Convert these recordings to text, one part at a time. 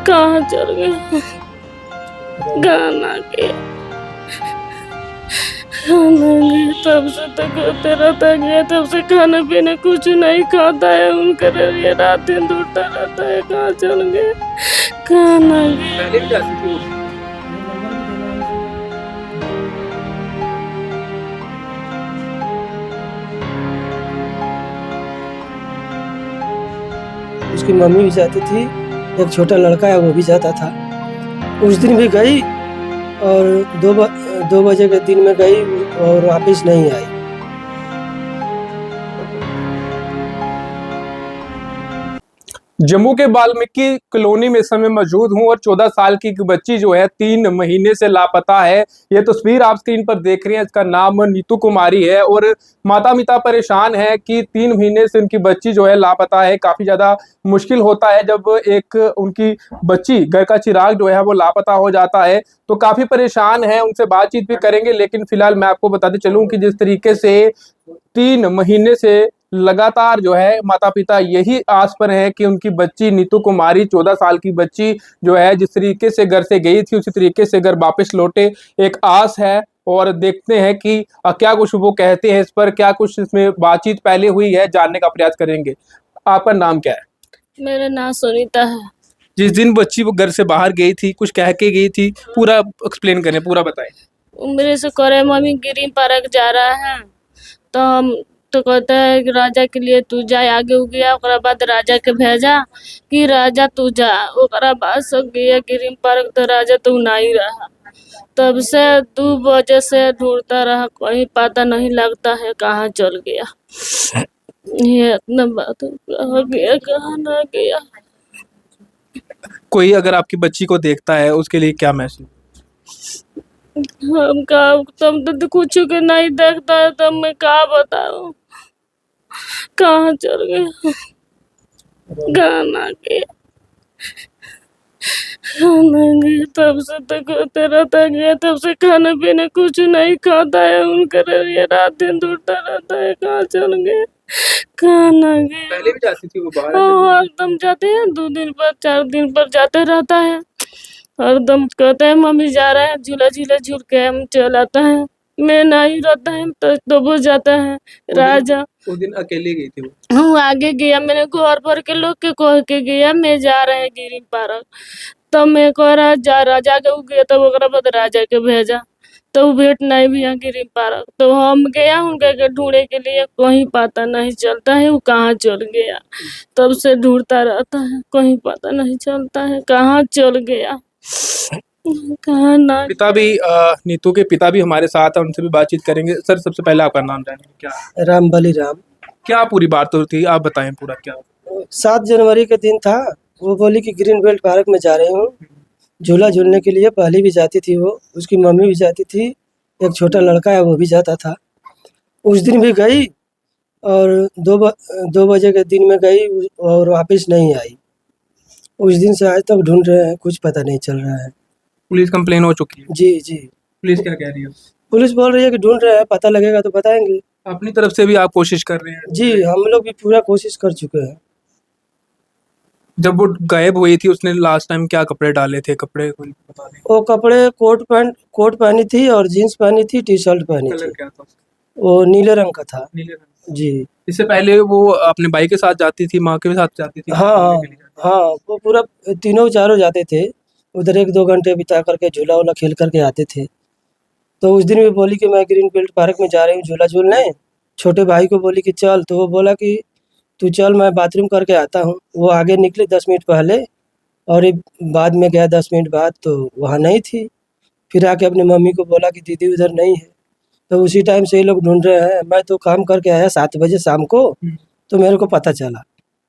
कहाँ चल गए, गाना के खाना गया, तब से तो करते रहता गया, तब से खाना पीना कुछ नहीं खाता है, उनका ये रात दिन ढूंढता रहता है कहाँ चल गए, खाना गया। पहले भी जाती थी वो? उसकी मम्मी भी जाती थी, एक छोटा लड़का है वो भी जाता था। उस दिन भी गई और 2 बजे के दिन में गई और वापस नहीं आई। जम्मू के वाल्मीकि कॉलोनी में इस समय मौजूद हूं और 14 साल की एक बच्ची जो है 3 महीने से लापता है। ये तस्वीर आप स्क्रीन पर देख रहे हैं, इसका नाम नीतू कुमारी है और माता पिता परेशान है कि 3 महीने से उनकी बच्ची जो है लापता है। काफी ज्यादा मुश्किल होता है जब एक उनकी बच्ची, घर का चिराग जो है वो लापता हो जाता है, तो काफी परेशान है। उनसे बातचीत भी करेंगे, लेकिन फिलहाल मैं आपको बताते चलूं कि जिस तरीके से 3 महीने से लगातार जो है माता पिता यही आस पर है कि उनकी बच्ची नीतू कुमारी 14 साल की बच्ची जो है जिस तरीके से घर से गई थी उसी तरीके से घर वापस लौटे, एक आस है। और देखते हैं कि क्या कुछ वो कहते हैं इस पर, क्या कुछ इसमें बातचीत पहले हुई है, जानने का प्रयास करेंगे। आपका नाम क्या है? मेरा नाम सुनीता है। जिस दिन बच्ची वो घर से बाहर गई थी, कुछ कह के गई थी, पूरा एक्सप्लेन करें, पूरा बताएं। मेरे से करे मम्मी ग्रीन पार्क जा रहा है, तो हम तो कहते हैं कि राजा के लिए तू जा, आगे हो गया, ओकरा बाद राजा के भेजा कि राजा तू जा, ओकरा बाद सब गया ग्रीन पार्क, तो राजा तू नहीं रहा। तब से 2 बजे से ढूंढता रहा, कोई पता नहीं लगता है कहाँ चल गया। ये इतना बात कहाँ गया कहाँ ना गया। कोई अगर आपकी बच्ची को देखता है उसके लिए क्या मैसेज? हम का तुम तो कुछ के नहीं देखता है, तब मैं क्या बताऊं कहाँ चल गया, गाना के खाना गया, तब से तो करते रहता गया, तब से खाना पीना कुछ नहीं खाता है, उनका ये रात दिन ढूंढता रहता है कहाँ चल गया, खाना गया। पहले भी जाती थी वो बाहर? हाँ, एकदम जाते हैं, 2 दिन पर 4 दिन पर जाते रहता है, हरदम कहते हैं मम्मी जा रहे हैं, झूला झूला झूल के हम चल आता है, मैं नहीं रहता है तो वो जाता है राजा। उस दिन अकेले गई थी वो? हूँ आगे गया, मैंने घर भर के लोग के कह के गया मैं जा रहे हैं ग्रीन पार्क, तब मैं कह रहा जा राजा के गया, तब ओकरा बाद राजा के भेजा, तो वो भेंट नहीं भी है ग्रीन पार्क, तो हम गया उनके के ढूंढे के लिए, कहीं पता नहीं चलता है वो कहाँ चल गया, तब से ढूंढता रहता है, कहीं पता नहीं चलता है कहाँ चल गया कहाँ ना। पिता भी नीतू के पिता भी हमारे साथ है, उनसे भी बातचीत करेंगे। सर, सबसे पहले आपका नाम जानेंगे। क्या राम बलिराम। क्या पूरी बात होती, आप बताएं पूरा क्या? 7 जनवरी के दिन था, वो बोली कि ग्रीन बेल्ट पार्क में जा रही हूँ झूला झूलने के लिए। पहले भी जाती थी वो, उसकी मम्मी भी जाती थी, एक छोटा लड़का है वो भी जाता था। उस दिन भी गई और 2 बजे के दिन में गई और वापस नहीं आई। उस दिन से आज तक ढूंढ रहे हैं, कुछ पता नहीं चल रहा है। पुलिस कंप्लेन हो चुकी है? जी जी, पुलिस क्या कह रही है? पुलिस बोल रही है कि ढूंढ रहे हैं, पता लगेगा तो बताएंगे। अपनी तरफ से भी आप कोशिश कर रहे हैं? जी, हम लोग भी पूरा कोशिश कर चुके हैं। जब वो गायब हुई थी उसने लास्ट टाइम क्या कपड़े डाले थे? कपड़े कोई बता दें। वो कपड़े कोट पहनी थी और जीन्स पहनी थी, टी शर्ट पहनी कलर थी। क्या था उसका? वो नीले रंग का था। नीले रंग। जी इससे पहले वो अपने भाई के साथ जाती थी, माँ के साथ जाती थी? हाँ हाँ हाँ, वो पूरा तीनों चारों जाते थे उधर, 1-2 घंटे बिता करके झूला वूला खेल करके आते थे। तो उस दिन भी बोली कि मैं ग्रीन बेल्ट पार्क में जा रही हूँ झूला झूलने। छोटे भाई को बोली कि चल, तो वो बोला कि तू चल मैं बाथरूम करके आता हूँ। वो आगे निकले 10 मिनट पहले और ये बाद में गया 10 मिनट बाद, तो वहाँ नहीं थी। फिर आके अपनी मम्मी को बोला कि दीदी उधर नहीं है, तो उसी टाइम से ये लोग ढूंढ रहे हैं। मैं तो काम करके आया 7 बजे शाम को, तो मेरे को पता चला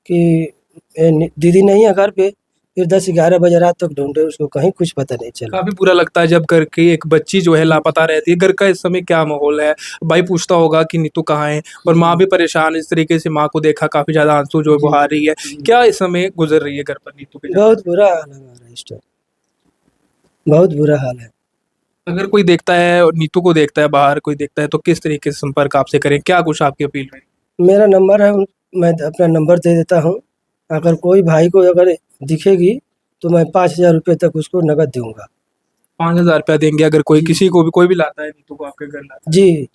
कि दीदी नहीं है घर पे। फिर 10-11 बजे रात तक ढूंढे उसको, कहीं कुछ पता नहीं चला। काफी बुरा लगता है जब घर की एक बच्ची जो है लापता रहती है। घर का इस समय क्या माहौल है? भाई पूछता होगा कि नीतू कहाँ है, और माँ भी परेशान। इस तरीके से माँ को देखा, काफी ज्यादा आंसू जो बहा रही है। क्या इस समय गुजर रही है घर पर नीतू के? बहुत बुरा हाल है हमारा इस टाइम, बहुत बुरा हाल है। अगर कोई देखता है और नीतू को देखता है, बाहर कोई देखता है, तो किस तरीके से संपर्क आपसे करें? क्या कुछ आपकी अपील है? मेरा नंबर है, मैं अपना नंबर दे देता हूँ। अगर कोई भाई को अगर दिखेगी तो मैं 5,000 रुपये तक उसको नकद दूंगा। 5,000 रुपया देंगे अगर कोई जी। किसी को भी कोई भी लाता है नीतू को आपके घर लाता जी। है।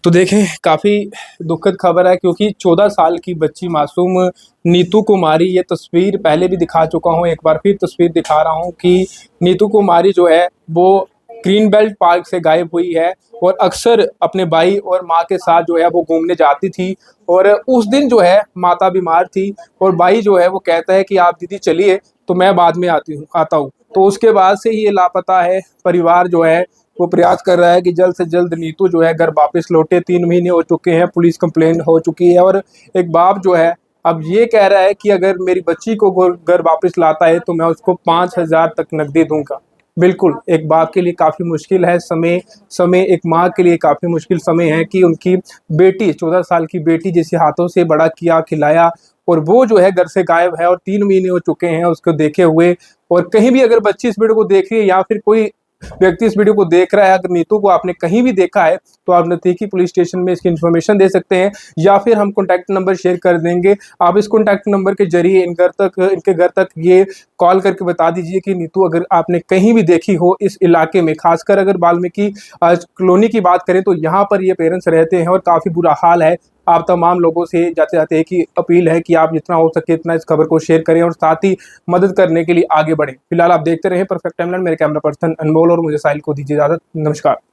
तो देखें काफी दुखद खबर है क्योंकि 14 साल की बच्ची मासूम नीतू कुमारी, ये तस्वीर पहले भी दिखा चुका हूँ, एक बार फिर तस्वीर दिखा रहा हूँ कि नीतू कुमारी जो है वो ग्रीन बेल्ट पार्क से गायब हुई है और अक्सर अपने भाई और माँ के साथ जो है वो घूमने जाती थी। और उस दिन जो है माता बीमार थी और भाई जो है वो कहता है कि आप दीदी चलिए तो मैं बाद में आता हूँ। तो उसके बाद से ही ये लापता है। परिवार जो है वो प्रयास कर रहा है कि जल्द से जल्द नीतू जो है घर वापस लौटे। 3 महीने हो चुके हैं, पुलिस कंप्लेंट हो चुकी है और एक बाप जो है अब ये कह रहा है कि अगर मेरी बच्ची को घर वापस लाता है तो मैं उसको 5,000 तक नकदी दूंगा। बिल्कुल एक बाप के लिए काफ़ी मुश्किल है समय एक माँ के लिए काफ़ी मुश्किल समय है कि उनकी बेटी 14 साल की बेटी जिसे हाथों से बड़ा किया खिलाया और वो जो है घर से गायब है और 3 महीने हो चुके हैं उसको देखे हुए। और कहीं भी अगर बच्ची इस वीडियो को देख रही है या फिर कोई व्यक्ति इस वीडियो को देख रहा है, अगर नीतू को आपने कहीं भी देखा है तो आप नज़दीकी पुलिस स्टेशन में इसकी इन्फॉर्मेशन दे सकते हैं या फिर हम कॉन्टैक्ट नंबर शेयर कर देंगे। आप इस कॉन्टैक्ट नंबर के जरिए इनके घर तक ये कॉल करके बता दीजिए कि नीतू अगर आपने कहीं भी देखी हो इस इलाके में। खासकर अगर वाल्मीकि कॉलोनी की बात करें तो यहाँ पर ये पेरेंट्स रहते हैं और काफ़ी बुरा हाल है। आप तमाम लोगों से जाते जाते एक ही अपील है कि आप जितना हो सके इतना इस खबर को शेयर करें और साथ ही मदद करने के लिए आगे बढ़ें। फिलहाल आप देखते रहें परफेक्ट टाइमलाइन। मेरे कैमरा पर्सन अनमोल और मुझे साहिल को दीजिए इजाज़त। नमस्कार।